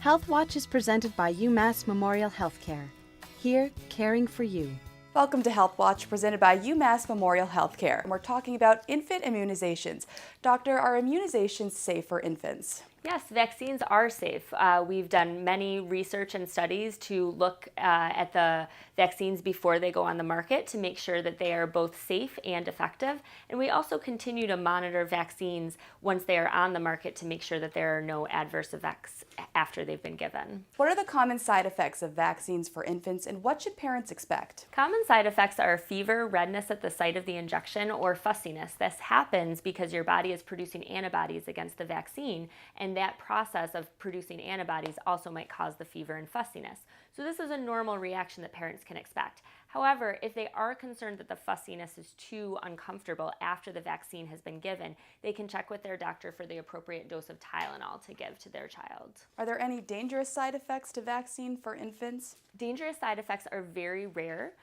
Health Watch is presented by UMass Memorial Healthcare. Here, caring for you. Welcome to Health Watch, presented by UMass Memorial Healthcare. We're talking about infant immunizations. Doctor, are immunizations safe for infants? Yes, vaccines are safe. We've done many research and studies to look at the vaccines before they go on the market to make sure that they are both safe and effective. And we also continue to monitor vaccines once they are on the market to make sure that there are no adverse effects after they've been given. What are the common side effects of vaccines for infants, and what should parents expect? Common side effects are fever, redness at the site of the injection, or fussiness. This happens because your body is producing antibodies against the vaccine, and that process of producing antibodies also might cause the fever and fussiness. So this is a normal reaction that parents can expect. However, if they are concerned that the fussiness is too uncomfortable after the vaccine has been given, they can check with their doctor for the appropriate dose of Tylenol to give to their child. Are there any dangerous side effects to vaccine for infants? Dangerous side effects are very rare.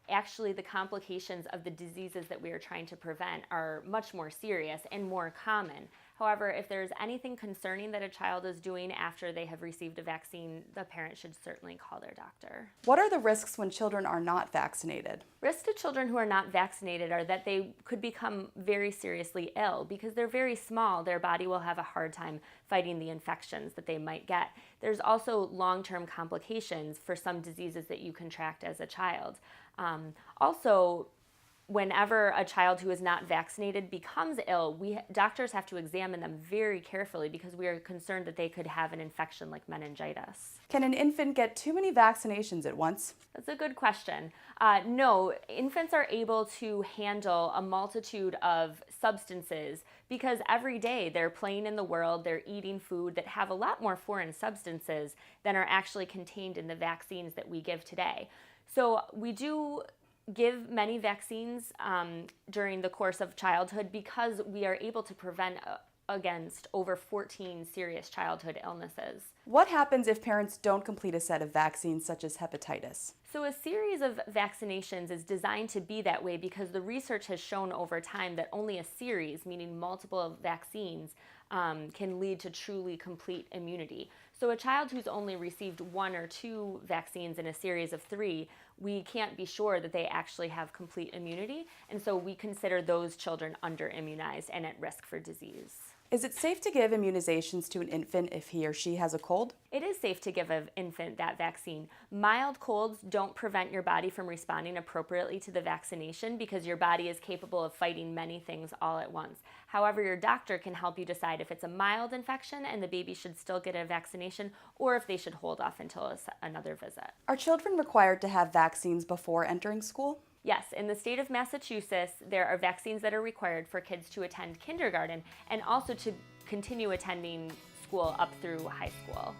Actually, the complications of the diseases that we are trying to prevent are much more serious and more common. However, if there's anything concerning that a child is doing after they have received a vaccine, the parent should certainly call their doctor. What are the risks when children are not vaccinated? Risks to children who are not vaccinated are that they could become very seriously ill. Because they're very small, their body will have a hard time fighting the infections that they might get. There's also long-term complications for some diseases that you contract as a child. Also, whenever a child who is not vaccinated becomes ill, doctors have to examine them very carefully because we are concerned that they could have an infection like meningitis. Can an infant get too many vaccinations at once? That's a good question. No, infants are able to handle a multitude of substances because every day they're playing in the world, they're eating food that have a lot more foreign substances than are actually contained in the vaccines that we give today. So we do give many vaccines during the course of childhood because we are able to prevent against over 14 serious childhood illnesses. What happens if parents don't complete a set of vaccines such as hepatitis? So a series of vaccinations is designed to be that way because the research has shown over time that only a series, meaning multiple vaccines, can lead to truly complete immunity. So a child who's only received 1 or 2 vaccines in a series of 3, we can't be sure that they actually have complete immunity, and so we consider those children under-immunized and at risk for disease. Is it safe to give immunizations to an infant if he or she has a cold? It is safe to give an infant that vaccine. Mild colds don't prevent your body from responding appropriately to the vaccination because your body is capable of fighting many things all at once. However, your doctor can help you decide if it's a mild infection and the baby should still get a vaccination or if they should hold off until another visit. Are children required to have vaccines before entering school? Yes, in the state of Massachusetts, there are vaccines that are required for kids to attend kindergarten and also to continue attending school up through high school.